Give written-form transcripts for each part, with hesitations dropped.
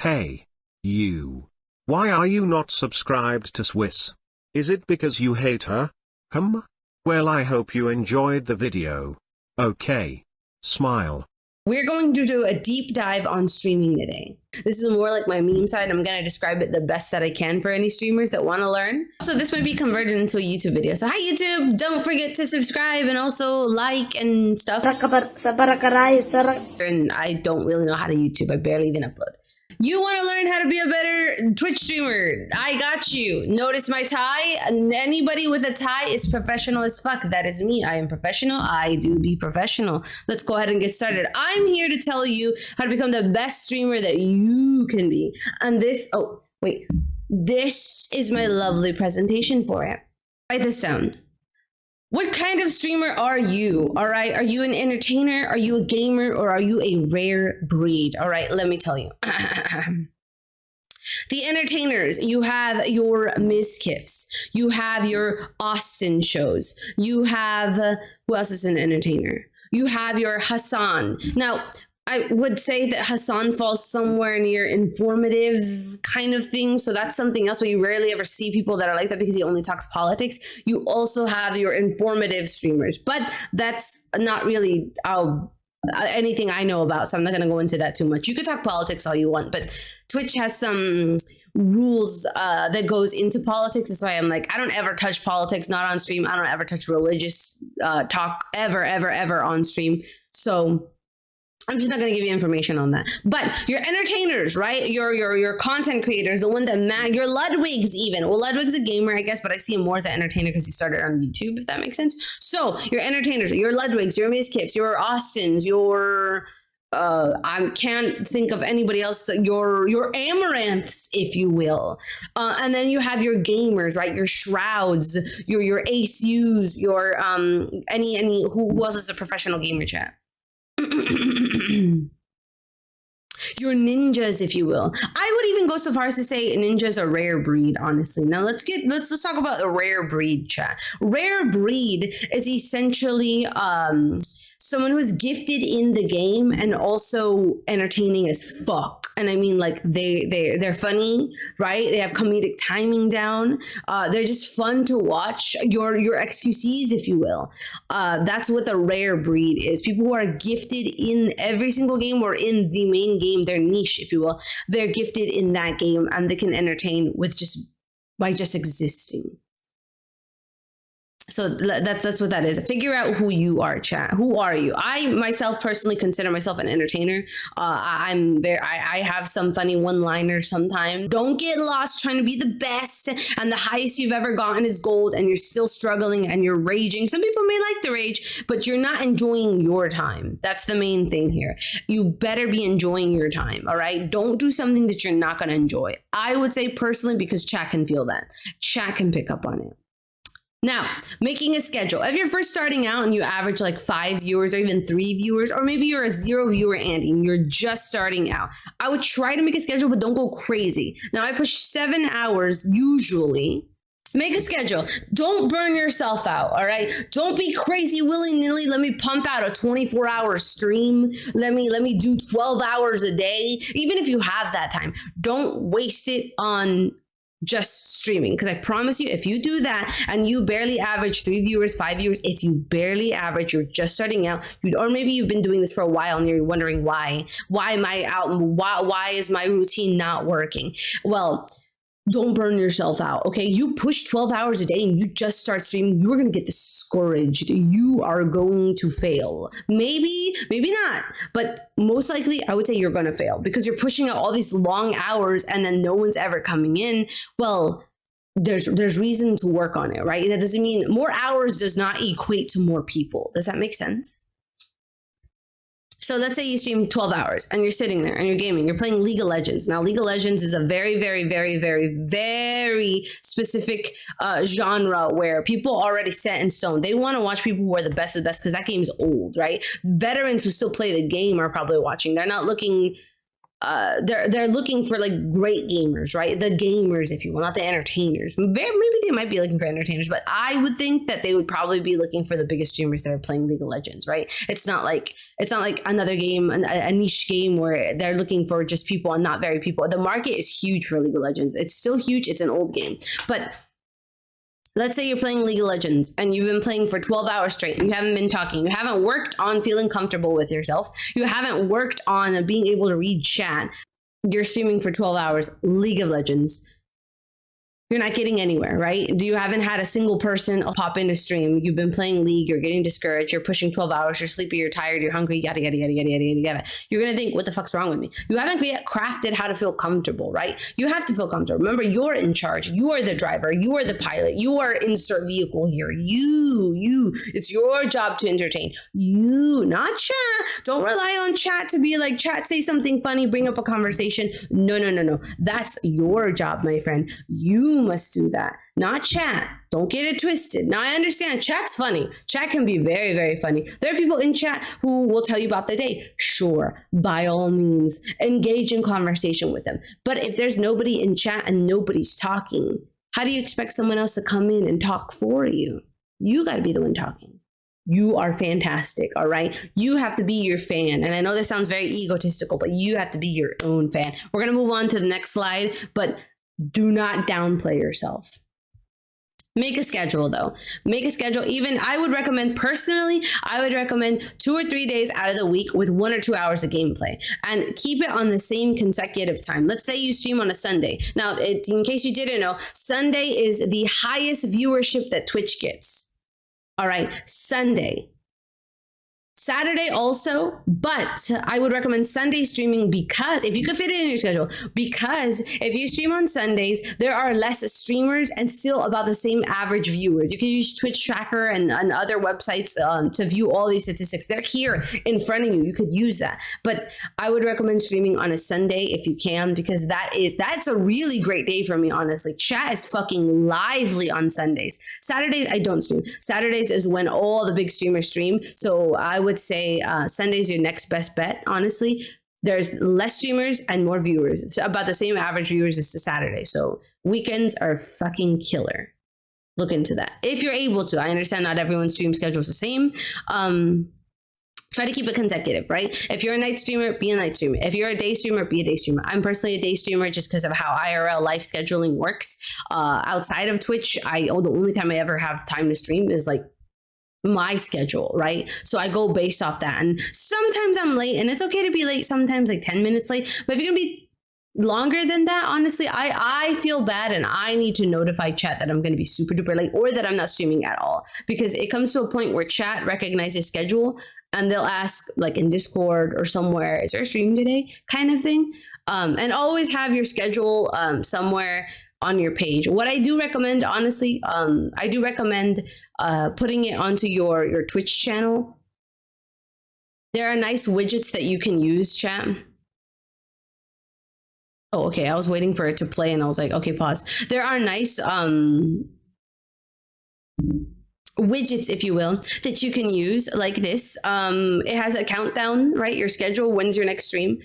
Hey, you. Why are you not subscribed to Swiss? Is it because you hate her? Well, I hope you enjoyed the video. Okay. Smile. We're going to do a deep dive on streaming today. This is more like my meme side. I'm going to describe it the best that I can for any streamers that want to learn. So this might be converted into a YouTube video. So hi YouTube, don't forget to subscribe and also like and stuff. And I don't really know how to YouTube. I barely even upload. You want to learn how to be a better Twitch streamer? I got you. Notice my tie? Anybody with a tie is professional as fuck. That is me. I am professional. I do be professional. Let's go ahead and get started. I'm here to tell you how to become the best streamer that you can be. And this is my lovely presentation for it. Write this down. What kind of streamer are you? All right. Are you an entertainer? Are you a gamer? Or are you a rare breed? All right. Let me tell you. The entertainers, you have your Mizkifs. You have your Austin shows. You have, who else is an entertainer? You have your Hassan. Now, I would say that Hassan falls somewhere near informative kind of thing. So that's something else where you rarely ever see people that are like that because he only talks politics. You also have your informative streamers, but that's not really anything I know about. So I'm not going to go into that too much. You could talk politics all you want, but Twitch has some rules that goes into politics. That's why I'm like, I don't ever touch politics, not on stream. I don't ever touch religious talk ever on stream. So I'm just not going to give you information on that. But your entertainers, right? Your content creators, the one that your Ludwig's even. Well, Ludwig's a gamer, I guess, but I see him more as an entertainer because he started on YouTube, if that makes sense. So your entertainers, your Ludwig's, your Mizkifs, your Austins, your I can't think of anybody else. Your Amaranths, if you will, and then you have your gamers, right? Your Shrouds, your ACUs, your any who else is a professional gamer chat? Your ninjas, if you will. I would even go so far as to say ninjas are rare breed, honestly. Now let's talk about the rare breed chat. Rare breed is essentially someone who's gifted in the game and also entertaining as fuck. And I mean, like they're funny, right? They have comedic timing down. They're just fun to watch. Your XQCs, if you will. That's what the rare breed is. People who are gifted in every single game or in the main game, their niche, if you will. They're gifted in that game and they can entertain by just existing. So that's what that is. Figure out who you are, chat. Who are you? I myself personally consider myself an entertainer. I have some funny one-liners sometimes. Don't get lost trying to be the best and the highest you've ever gotten is gold and you're still struggling and you're raging. Some people may like the rage, but you're not enjoying your time. That's the main thing here. You better be enjoying your time, all right? Don't do something that you're not going to enjoy. I would say personally because chat can feel that. Chat can pick up on it. Now, making a schedule. If you're first starting out and you average like 5 viewers or even 3 viewers, or maybe you're a 0 viewer Andy and you're just starting out, I would try to make a schedule, but don't go crazy. Now, I push 7 hours usually. Make a schedule. Don't burn yourself out, all right? Don't be crazy willy-nilly. Let me pump out a 24-hour stream. Let me do 12 hours a day. Even if you have that time, don't waste it on just streaming, because I promise you, if you do that and you barely average 3 viewers, 5 viewers, if you barely average, you're just starting out, or maybe you've been doing this for a while and you're wondering why am I out? Why is my routine not working? Well, don't burn yourself out, okay? You push 12 hours a day and you just start streaming, you're going to get discouraged. You are going to fail. Maybe not, but most likely I would say you're going to fail because you're pushing out all these long hours and then no one's ever coming in. Well, there's reason to work on it, right? That doesn't mean more hours does not equate to more people. Does that make sense? So let's say you stream 12 hours and you're sitting there and you're gaming, you're playing League of Legends. Now, League of Legends is a very, very, very, very, very specific genre where people are already set in stone. They want to watch people who are the best of the best because that game's old, right? Veterans who still play the game are probably watching. They're not looking they're looking for like great gamers, right? The gamers, if you will, not the entertainers. Maybe they might be looking for entertainers, but I would think that they would probably be looking for the biggest streamers that are playing League of Legends, right? It's not like another game, a niche game where they're looking for just people and not very people. The market is huge for League of Legends. It's still huge. It's an old game, but let's say you're playing League of Legends and you've been playing for 12 hours straight and you haven't been talking. You haven't worked on feeling comfortable with yourself. You haven't worked on being able to read chat. You're streaming for 12 hours, League of Legends. You're not getting anywhere, right? You haven't had a single person pop into stream. You've been playing League. You're getting discouraged. You're pushing 12 hours. You're sleepy. You're tired. You're hungry. Yada, yada, yada, yada, yada, yada, yada. You're going to think, what the fuck's wrong with me? You haven't yet crafted how to feel comfortable, right? You have to feel comfortable. Remember, you're in charge. You are the driver. You are the pilot. You are insert vehicle here. You. It's your job to entertain. You, not chat. Don't rely on chat to be like, chat, say something funny, bring up a conversation. No. That's your job, my friend. You must do that, not chat. Don't get it twisted. Now, I understand chat's funny. Chat can be very, very funny. There are people in chat who will tell you about their day. Sure, by all means, engage in conversation with them. But if there's nobody in chat and nobody's talking, how do you expect someone else to come in and talk for you? You got to be the one talking. You are fantastic, all right? You have to be your fan. And I know this sounds very egotistical, but you have to be your own fan. We're going to move on to the next slide, but do not downplay yourself. Make a schedule though. Make a schedule. Even I would recommend 2 or 3 days out of the week with 1 or 2 hours of gameplay and keep it on the same consecutive time. Let's say you stream on a Sunday. Now, in case you didn't know, Sunday is the highest viewership that Twitch gets. All right, Sunday. Saturday also, but I would recommend Sunday streaming because if you could fit it in your schedule, because if you stream on Sundays, there are less streamers and still about the same average viewers. You can use Twitch Tracker and other websites to view all these statistics. They're here in front of you. You could use that. But I would recommend streaming on a Sunday if you can, because that's a really great day for me, honestly. Chat is fucking lively on Sundays. Saturdays, I don't stream. Saturdays is when all the big streamers stream. So I would say Sunday's your next best bet. Honestly, there's less streamers and more viewers. It's about the same average viewers as the Saturday. So weekends are fucking killer. Look into that if you're able to. I understand not everyone's stream schedule is the same. Try to keep it consecutive, right? If you're a night streamer, be a night streamer. If you're a day streamer, be a day streamer. I'm personally a day streamer just because of how IRL life scheduling works. Outside of Twitch, the only time I ever have time to stream is like my schedule, right? So I go based off that. And sometimes I'm late, and it's okay to be late, sometimes like 10 minutes late. But if you're gonna be longer than that, honestly, I feel bad, and I need to notify chat that I'm gonna be super duper late or that I'm not streaming at all. Because it comes to a point where chat recognizes schedule and they'll ask, like in Discord or somewhere, is there a stream today? Kind of thing. And always have your schedule somewhere on your page. What I do recommend, honestly, I do recommend putting it onto your Twitch channel. There are nice widgets that you can use, chat. Oh, okay. I was waiting for it to play and I was like, okay, pause. There are nice widgets, if you will, that you can use like this. It has a countdown, right? Your schedule, when's your next stream.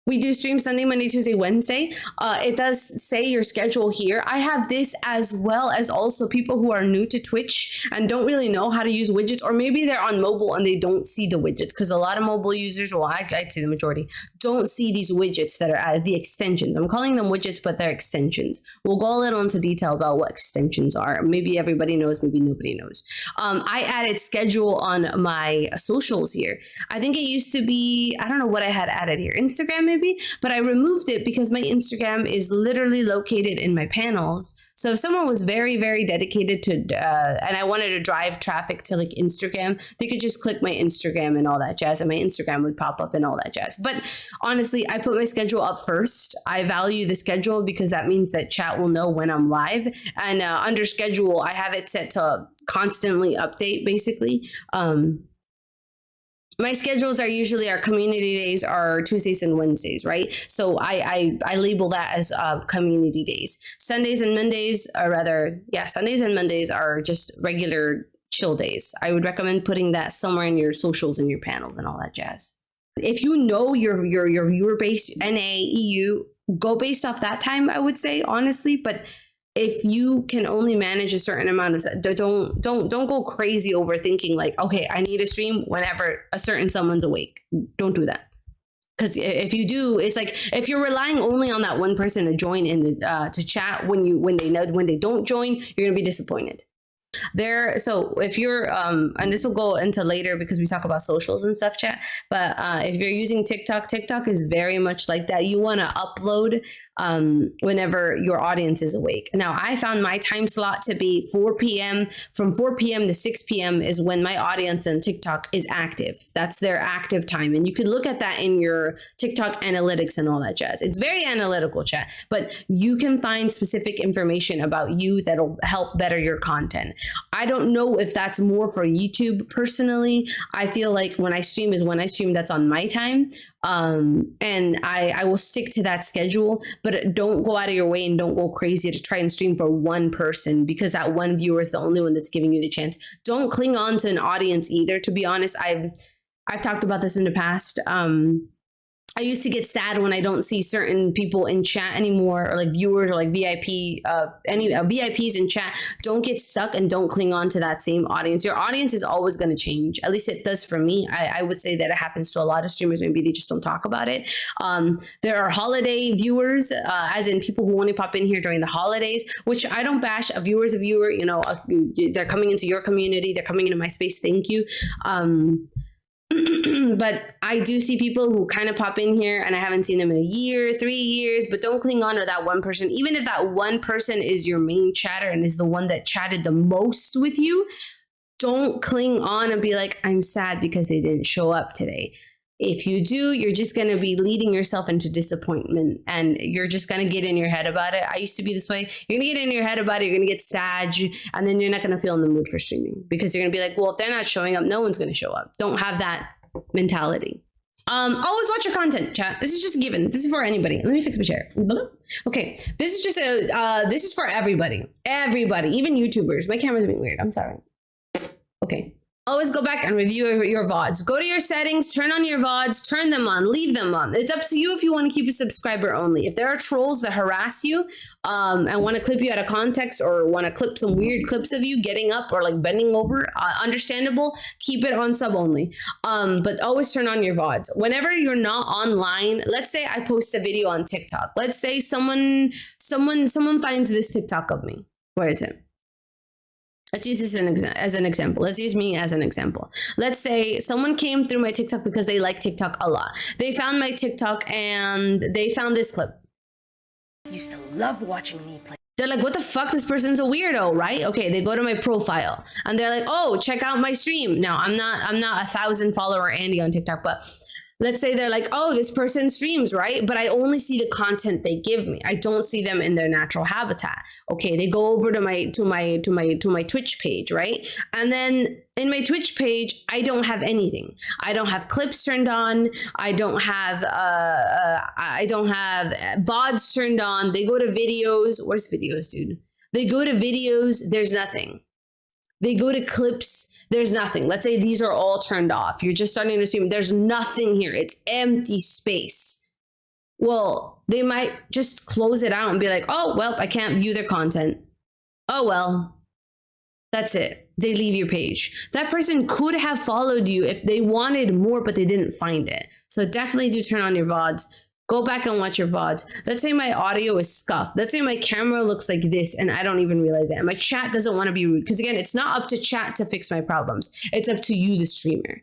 We do stream Sunday, Monday, Tuesday, Wednesday. It does say your schedule here. I have this as well as also people who are new to Twitch and don't really know how to use widgets, or maybe they're on mobile and they don't see the widgets, because a lot of mobile users, well, I'd say the majority, don't see these widgets that are the extensions. I'm calling them widgets, but they're extensions. We'll go a little into detail about what extensions are. Maybe everybody knows, maybe nobody knows. I added schedule on my socials here. I think it used to be, I don't know what I had added here, Instagram maybe, but I removed it because my Instagram is literally located in my panels. So if someone was very, very dedicated to, and I wanted to drive traffic to like Instagram, they could just click my Instagram and all that jazz, and my Instagram would pop up and all that jazz. But honestly, I put my schedule up first. I value the schedule because that means that chat will know when I'm live. And under schedule, I have it set to constantly update, basically. My schedules are usually, our community days are Tuesdays and Wednesdays, right? So I label that as community days. Sundays and Mondays Sundays and Mondays are just regular chill days. I would recommend putting that somewhere in your socials and your panels and all that jazz. If you know your viewer base, NA, EU, go based off that time, I would say, honestly. But if you can only manage a certain amount of, don't go crazy overthinking like, okay, I need to stream whenever a certain someone's awake. Don't do that. Because if you do, it's like if you're relying only on that one person to join in to chat when they don't join, you're gonna be disappointed. So if you're and this will go into later because we talk about socials and stuff, chat, but if you're using TikTok is very much like that. You want to upload whenever your audience is awake. Now, I found my time slot to be 4 p.m. From 4 p.m. to 6 p.m. is when my audience on TikTok is active. That's their active time. And you can look at that in your TikTok analytics and all that jazz. It's very analytical, chat, but you can find specific information about you that'll help better your content. I don't know if that's more for YouTube personally. I feel like when I stream is when I stream, that's on my time. And I will stick to that schedule, but don't go out of your way and don't go crazy to try and stream for one person because that one viewer is the only one that's giving you the chance. Don't cling on to an audience either. To be honest, I've talked about this in the past. I used to get sad when I don't see certain people in chat anymore, or like viewers or like VIP, any VIPs in chat. Don't get stuck and don't cling on to that same audience. Your audience is always going to change. At least it does for me. I would say that it happens to a lot of streamers. Maybe they just don't talk about it. There are holiday viewers, as in people who only pop in here during the holidays, which I don't bash. A viewer is a viewer. You know, they're coming into your community. They're coming into my space. Thank you. But I do see people who kind of pop in here and I haven't seen them in a year, 3 years, but don't cling on to that one person. Even if that one person is your main chatter and is the one that chatted the most with you, don't cling on and be like, I'm sad because they didn't show up today. If you do, you're just going to be leading yourself into disappointment and you're just going to get in your head about it. I used to be this way. You're going to get in your head about it. You're going to get sad and then you're not going to feel in the mood for streaming because you're going to be like, well, if they're not showing up, no one's going to show up. Don't have that mentality. Always watch your content, chat. This is just a given. This is for anybody. Let me fix my chair. Okay. This is just this is for everybody. Everybody, even YouTubers. My camera's being weird. I'm sorry. Okay. Always go back and review your VODs. Go to your settings, turn on your VODs, turn them on, leave them on. It's up to you if you want to keep a subscriber only. If there are trolls that harass you and want to clip you out of context or want to clip some weird clips of you getting up or like bending over, understandable, keep it on sub only. But always turn on your VODs. Whenever you're not online, let's say I post a video on TikTok. Let's say someone finds this TikTok of me. Where is it? Let's use this as an example. Let's use me as an example. Let's say someone came through my TikTok because they like TikTok a lot. They found my TikTok and they found this clip. Used to love watching me play. They're like, what the fuck? This person's a weirdo, right? Okay, they go to my profile and they're like, oh, check out my stream. Now, I'm not 1,000 follower Andy on TikTok, but let's say they're like, oh, this person streams, right? But I only see the content they give me. I don't see them in their natural habitat. Okay, they go over to my Twitch page, right? And then in my Twitch page, I don't have anything. I don't have clips turned on. I don't have VODs turned on. They go to videos. Where's videos, dude? They go to videos. There's nothing. They go to clips, there's nothing. Let's say these are all turned off. You're just starting to assume there's nothing here. It's empty space. Well, they might just close it out and be like, oh, well, I can't view their content. Oh, well, that's it. They leave your page. That person could have followed you if they wanted more, but they didn't find it. So definitely do turn on your VODs. Go back and watch your VODs. Let's say my audio is scuffed. Let's say my camera looks like this and I don't even realize it. And my chat doesn't want to be rude. Because again, it's not up to chat to fix my problems. It's up to you, the streamer.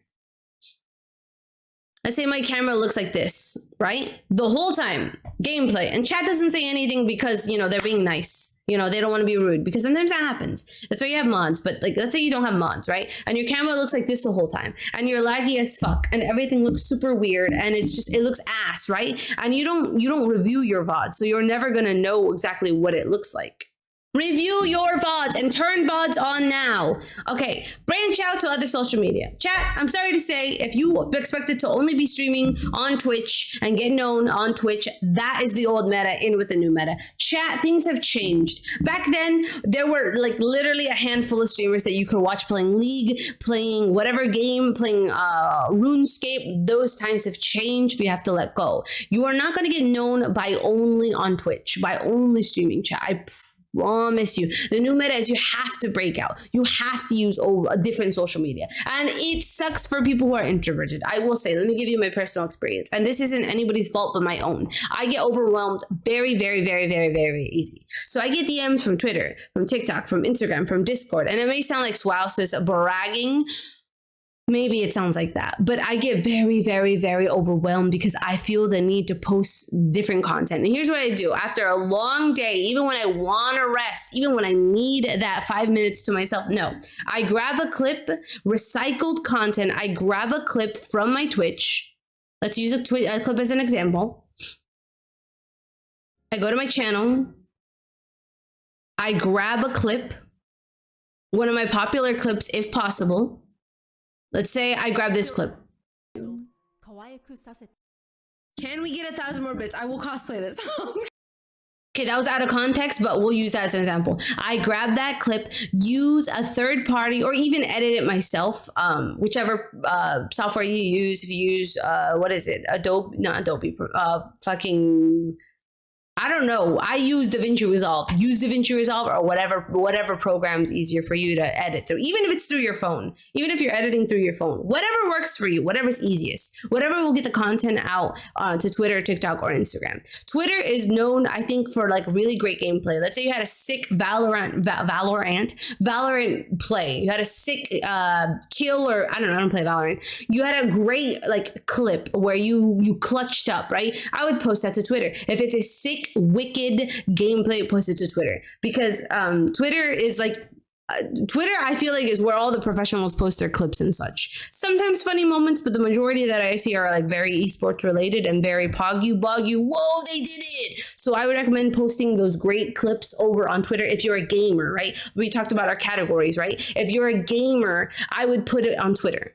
Let's say my camera looks like this, right? The whole time, gameplay. And chat doesn't say anything because, you know, they're being nice. You know, they don't want to be rude because sometimes that happens. That's why you have mods. But like, let's say you don't have mods, right? And your camera looks like this the whole time. And you're laggy as fuck. And everything looks super weird. And it's just, it looks ass, right? And you don't review your VOD. So you're never going to know exactly what it looks like. Review your VODs and turn VODs on now. Okay, branch out to other social media. Chat, I'm sorry to say, if you expected to only be streaming on Twitch and get known on Twitch, that is the old meta in with the new meta. Chat, things have changed. Back then, there were like literally a handful of streamers that you could watch playing League, playing whatever game, playing RuneScape. Those times have changed. We have to let go. You are not going to get known by only on Twitch, by only streaming, chat. I promise you. The new meta is you have to break out. You have to use a different social media. And it sucks for people who are introverted. I will say, let me give you my personal experience. And this isn't anybody's fault but my own. I get overwhelmed very, very, very, very, very easy. So I get DMs from Twitter, from TikTok, from Instagram, from Discord. And it may sound like Swouse is bragging. Maybe it sounds like that, but I get very, very, very overwhelmed because I feel the need to post different content. And here's what I do. After a long day, even when I want to rest, even when I need that 5 minutes to myself, no, I grab a clip, recycled content. I grab a clip from my Twitch. Let's use a clip as an example. I go to my channel. I grab a clip, one of my popular clips, if possible. Let's say I grab this clip. Can we get 1,000 more bits? I will cosplay this. Okay, that was out of context, but we'll use that as an example. I grab that clip, use a third party, or even edit it myself, whichever software you use. If you use, what is it? Adobe, not Adobe, fucking... I don't know. I use DaVinci Resolve. Use DaVinci Resolve or whatever program's easier for you to edit through. Even if it's through your phone. Even if you're editing through your phone. Whatever works for you. Whatever's easiest. Whatever will get the content out to Twitter, TikTok, or Instagram. Twitter is known, I think, for like really great gameplay. Let's say you had a sick Valorant play. You had a sick kill, or I don't play Valorant. You had a great like clip where you clutched up, right? I would post that to Twitter. If it's a sick wicked gameplay, posted to Twitter, because Twitter is like Twitter, I feel like, is where all the professionals post their clips and such. Sometimes funny moments, but the majority that I see are like very esports related and very poggy. Whoa, they did it. So I would recommend posting those great clips over on Twitter if you're a gamer, right? We talked about our categories, right? If you're a gamer, I would put it on Twitter.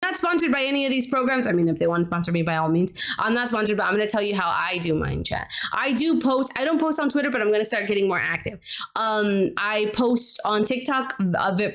Not sponsored by any of these programs. I mean, if they want to sponsor me, by all means. I'm not sponsored, but I'm going to tell you how I do mine, chat. I don't post on Twitter, but I'm going to start getting more active. I post on TikTok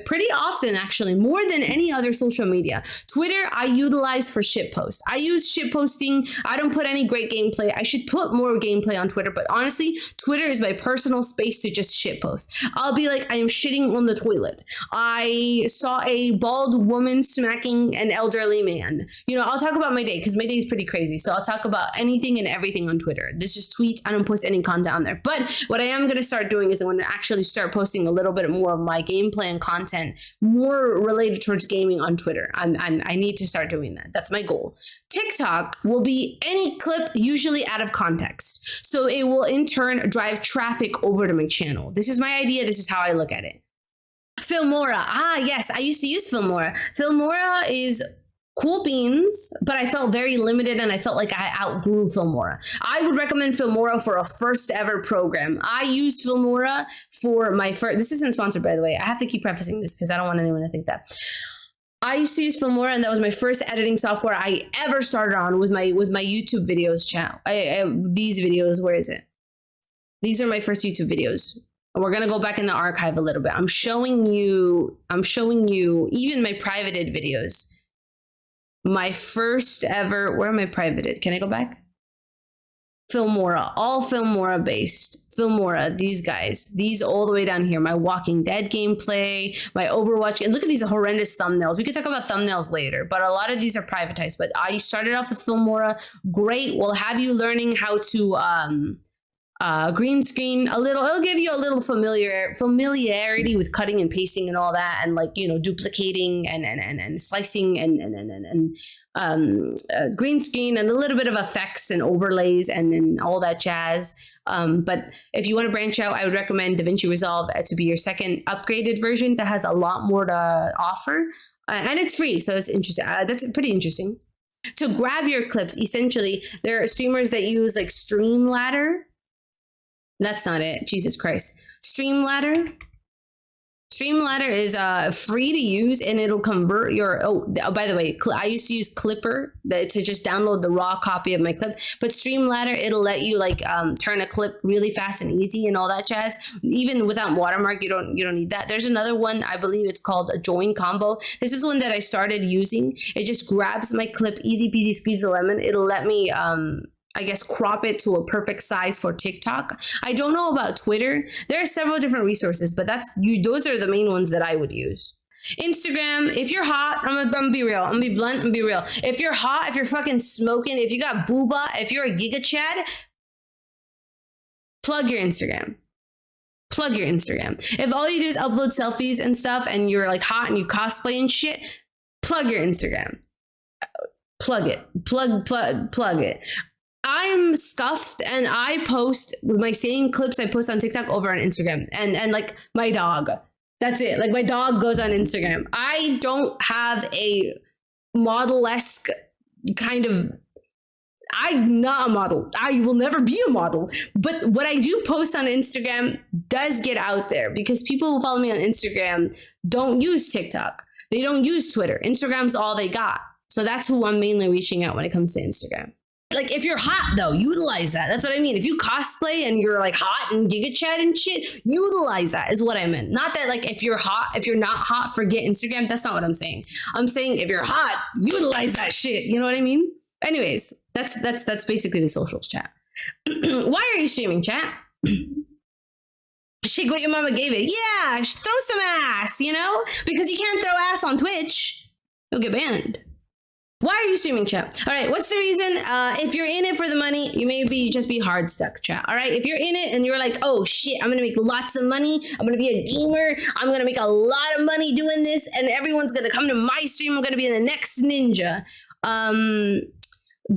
pretty often, actually, more than any other social media. Twitter, I utilize for shit posts. I use shit posting. I don't put any great gameplay. I should put more gameplay on Twitter, but honestly, Twitter is my personal space to just shit post. I'll be like, I am shitting on the toilet. I saw a bald woman smacking an elderly man. You know, I'll talk about my day because my day is pretty crazy. So I'll talk about anything and everything on Twitter. This just tweets. I don't post any content on there. But what I am going to start doing is I'm going to actually start posting a little bit more of my gameplay and content more related towards gaming on Twitter. I need to start doing that. That's my goal. TikTok will be any clip usually out of context. So it will in turn drive traffic over to my channel. This is my idea. This is how I look at it. Filmora. Yes, I used to use Filmora. Filmora is cool beans, but I felt very limited and I felt like I outgrew Filmora. I would recommend Filmora for a first ever program. I used Filmora for my first, this isn't sponsored by the way. I have to keep prefacing this because I don't want anyone to think that. I used to use Filmora and that was my first editing software I ever started on with my YouTube videos channel. These videos, where is it? These are my first YouTube videos. We're going to go back in the archive a little bit. I'm showing you even my privated videos. My first ever, where am I privated? Can I go back? Filmora, all Filmora based. Filmora, these guys, these all the way down here. My Walking Dead gameplay, my Overwatch, and look at these horrendous thumbnails. We could talk about thumbnails later, but a lot of these are privatized. But I started off with Filmora. Great. We'll have you learning how to, green screen a little. It'll give you a little familiarity with cutting and pasting and all that, and like, you know, duplicating and slicing and green screen and a little bit of effects and overlays and then all that jazz. But if you want to branch out, I would recommend DaVinci Resolve to be your second upgraded version that has a lot more to offer, and it's free, so it's interesting. That's pretty interesting. To grab your clips, essentially, there are streamers that use like Streamladder. That's not it. Jesus Christ. Streamladder. Streamladder is free to use, and it'll convert your. Oh, by the way, I used to use Clipper to just download the raw copy of my clip. But Streamladder, it'll let you like turn a clip really fast and easy and all that jazz. Even without watermark, you don't need that. There's another one, I believe it's called a Join Combo. This is one that I started using. It just grabs my clip, easy peasy squeeze the lemon. It'll let me I guess crop it to a perfect size for TikTok. I don't know about Twitter. There are several different resources, but those are the main ones that I would use. Instagram, if you're hot, I'm gonna be real. I'm gonna be blunt and be real. If you're hot, if you're fucking smoking, if you got booba, if you're a Giga Chad, plug your Instagram. Plug your Instagram. If all you do is upload selfies and stuff and you're like hot and you cosplay and shit, plug your Instagram. Plug it. Plug it. I'm scuffed and I post with my same clips I post on TikTok over on Instagram and like my dog. That's it. Like my dog goes on Instagram. I don't have a model-esque kind of, I'm not a model. I will never be a model. But what I do post on Instagram does get out there because people who follow me on Instagram don't use TikTok. They don't use Twitter. Instagram's all they got. So that's who I'm mainly reaching out when it comes to Instagram. Like if you're hot though, utilize that. That's what I mean. If you cosplay and you're like hot and Giga Chat and shit, utilize that is what I meant. Not that like if you're not hot, forget Instagram. That's not what I'm saying. I'm saying if you're hot, utilize that shit. You know what I mean? Anyways, that's basically the socials, chat. Why are you streaming, chat? Shake what your mama gave it. Yeah, throw some ass, you know? Because you can't throw ass on Twitch. You'll get banned. Why are you streaming, chat? All right, what's the reason? If you're in it for the money, you maybe just be hard stuck, chat. All right, if you're in it and you're like, oh shit, I'm gonna make lots of money. I'm gonna be a gamer. I'm gonna make a lot of money doing this, and everyone's gonna come to my stream. I'm gonna be the next ninja.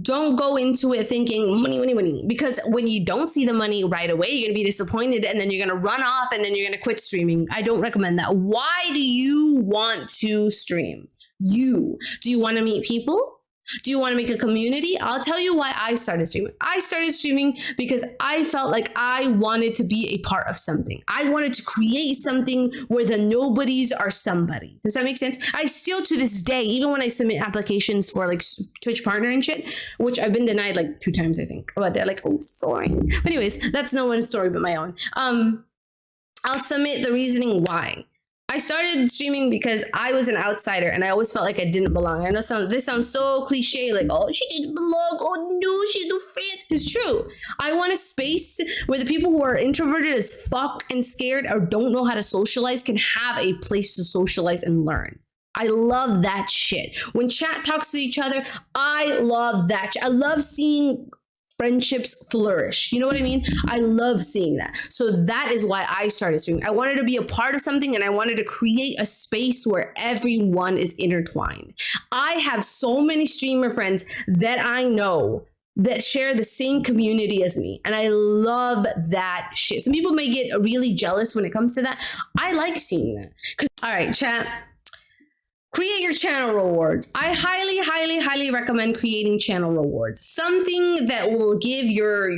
Don't go into it thinking money, because when you don't see the money right away, you're gonna be disappointed, and then you're gonna run off, and then you're gonna quit streaming. I don't recommend that. Why do you want to stream? Do you want to meet people? Do you want to make a community? I'll tell you why I started streaming. I started streaming because I felt like I wanted to be a part of something. I wanted to create something where the nobodies are somebody. Does that make sense? I still to this day, even when I submit applications for like Twitch partner and shit, which I've been denied like 2 times, I think. But they're like, oh, sorry. But anyways, that's no one's story but my own. I'll submit the reasoning why. I started streaming because I was an outsider and I always felt like I didn't belong. I know this sounds so cliche, like, oh, she didn't belong. Oh, no, she's no friends. It's true. I want a space where the people who are introverted as fuck and scared or don't know how to socialize can have a place to socialize and learn. I love that shit. When chat talks to each other, I love that. I love seeing friendships flourish. You know what I mean? I love seeing that. So that is why I started streaming. I wanted to be a part of something and I wanted to create a space where everyone is intertwined. I have so many streamer friends that I know that share the same community as me. And I love that shit. Some people may get really jealous when it comes to that. I like seeing that. All right, chat. Create your channel rewards. I highly recommend creating channel rewards. Something that will give your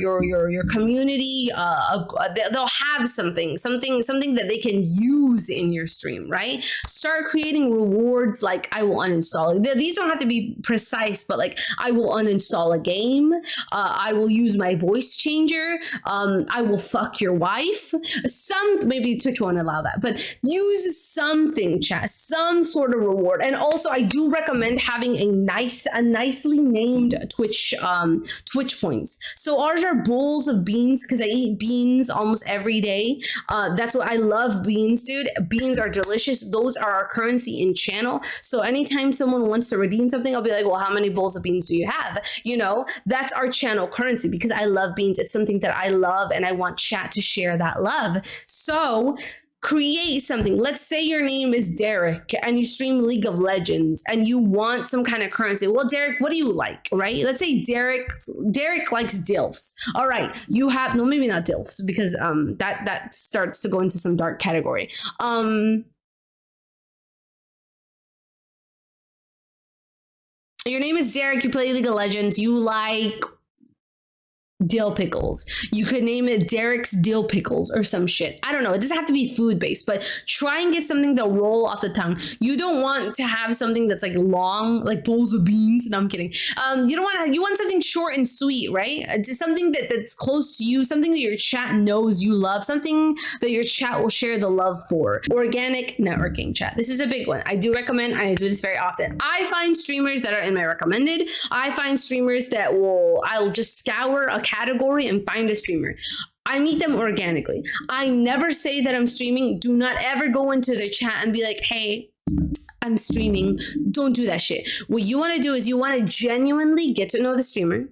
community they'll have something that they can use in your stream, right? Start creating rewards like I will uninstall. These don't have to be precise, but like I will uninstall a game. I will use my voice changer. I will fuck your wife. Maybe Twitch won't allow that, but use something, chat, some sort of reward. And also I do recommend having a nicely named Twitch points. So ours are bowls of beans because I eat beans almost every day. That's what I love, beans, dude. Beans are delicious. Those are our currency in channel. So anytime someone wants to redeem something, I'll be like, well, how many bowls of beans do you have? You know, that's our channel currency because I love beans. It's something that I love and I want chat to share that love. So create something. Let's say your name is Derek and you stream League of Legends and you want some kind of currency. Well, Derek, what do you like, right? Let's say Derek likes DILFs. All right, you have, no, maybe not DILFs because that starts to go into some dark category. Your name is Derek, you play League of Legends, you like dill pickles. You could name it Derek's dill pickles or some shit. I don't know. It doesn't have to be food based, but try and get something that roll off the tongue. You don't want to have something that's like long, like bowls of beans. No, I'm kidding. You don't want to. You want something short and sweet, right? Just something that's close to you, something that your chat knows you love, something that your chat will share the love for. Organic networking, chat. This is a big one. I do recommend. I do this very often. I find streamers that are in my recommended. I find streamers that I'll just scour a category and find a streamer. I meet them organically. I never say that I'm streaming. Do not ever go into the chat and be like, hey, I'm streaming. Don't do that shit. What you want to do is you want to genuinely get to know the streamer.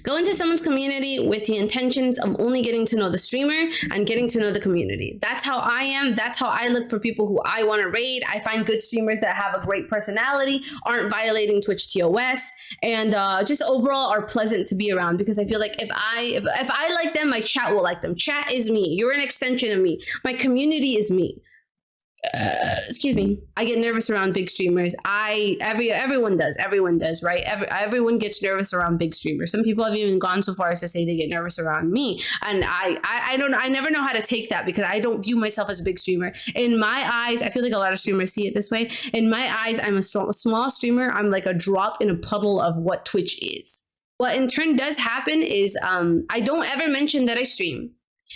Go into someone's community with the intentions of only getting to know the streamer and getting to know the community. That's how I am. That's how I look for people who I want to raid. I find good streamers that have a great personality, aren't violating Twitch TOS, and just overall are pleasant to be around, because I feel like if I like them, my chat will like them. Chat is me. You're an extension of me. My community is me. Excuse me. I get nervous around big streamers. Everyone does, right? Everyone gets nervous around big streamers. Some people have even gone so far as to say they get nervous around me, and I don't know. I never know how to take that, because I don't view myself as a big streamer. In my eyes, I feel like a lot of streamers see it this way. In my eyes, I'm a small streamer. I'm like a drop in a puddle of what Twitch is. What in turn does happen is I don't ever mention that I stream.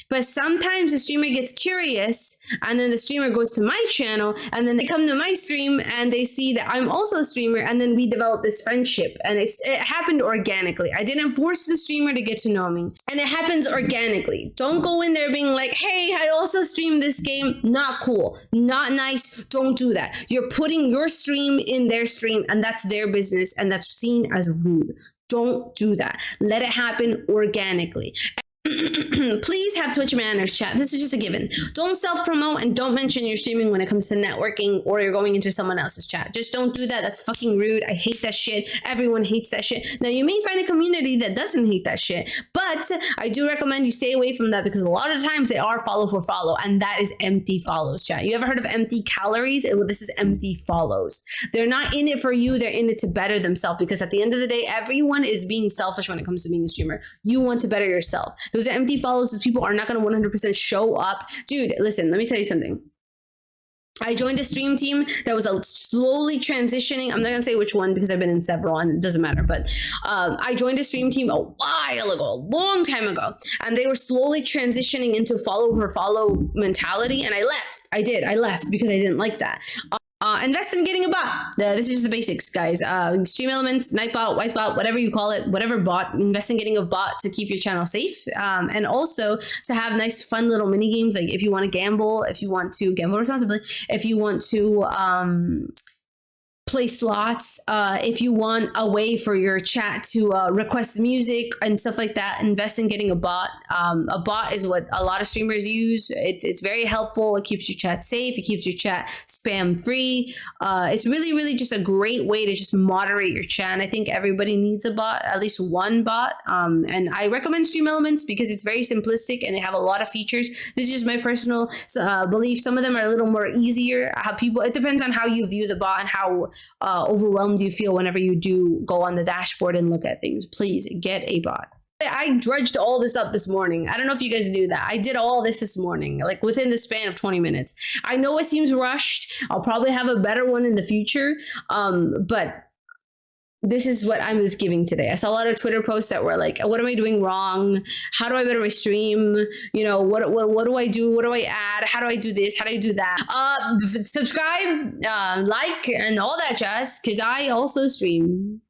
But sometimes the streamer gets curious, and then the streamer goes to my channel, and then they come to my stream and they see that I'm also a streamer, and then we develop this friendship. And it happened organically. I didn't force the streamer to get to know me, and it happens organically. Don't go in there being like, hey, I also stream this game. Not cool, not nice. Don't do that. You're putting your stream in their stream, and that's their business, and that's seen as rude. Don't do that. Let it happen organically. Please have Twitch manners, chat. This is just a given. Don't self-promote and don't mention you're streaming when it comes to networking or you're going into someone else's chat. Just don't do that. That's fucking rude. I hate that shit. Everyone hates that shit. Now, you may find a community that doesn't hate that shit, but I do recommend you stay away from that, because a lot of times they are follow for follow, and that is empty follows, chat. You ever heard of empty calories? This is empty follows. They're not in it for you. They're in it to better themselves, because at the end of the day, everyone is being selfish when it comes to being a streamer. You want to better yourself. Those empty follows, those people are not going to 100% show up. Dude, listen, let me tell you something. I joined a stream team that was slowly transitioning. I'm not going to say which one, because I've been in several and it doesn't matter. But I joined a stream team a while ago, a long time ago. And they were slowly transitioning into follow for follow mentality. And I left. I left because I didn't like that. Invest in getting a bot. This is just the basics, guys. Stream Elements, Nightbot, Wisebot, whatever you call it, whatever bot. Invest in getting a bot to keep your channel safe, and also to have nice, fun little mini games. Like if you want to gamble, if you want to gamble responsibly, if you want to play slots, if you want a way for your chat to request music and stuff like that, invest in getting a bot. A bot is what a lot of streamers use. It's very helpful. It keeps your chat safe. It keeps your chat spam free. It's really just a great way to just moderate your chat. And I think everybody needs a bot, at least one bot. And I recommend Stream Elements because it's very simplistic and they have a lot of features. This is just my personal belief. Some of them are a little more easier. It depends on how you view the bot and how overwhelmed you feel whenever you do go on the dashboard and look at things. Please get a bot. I drudged all this up this morning. I don't know if you guys do that. I did all this morning, like within the span of 20 minutes. I know it seems rushed. I'll probably have a better one in the future. But this is what I'm just giving today. I saw a lot of Twitter posts that were like, what am I doing wrong? How do I better my stream? You know, what do I do? What do I add? How do I do this? How do I do that? Subscribe, like, and all that jazz, because I also stream.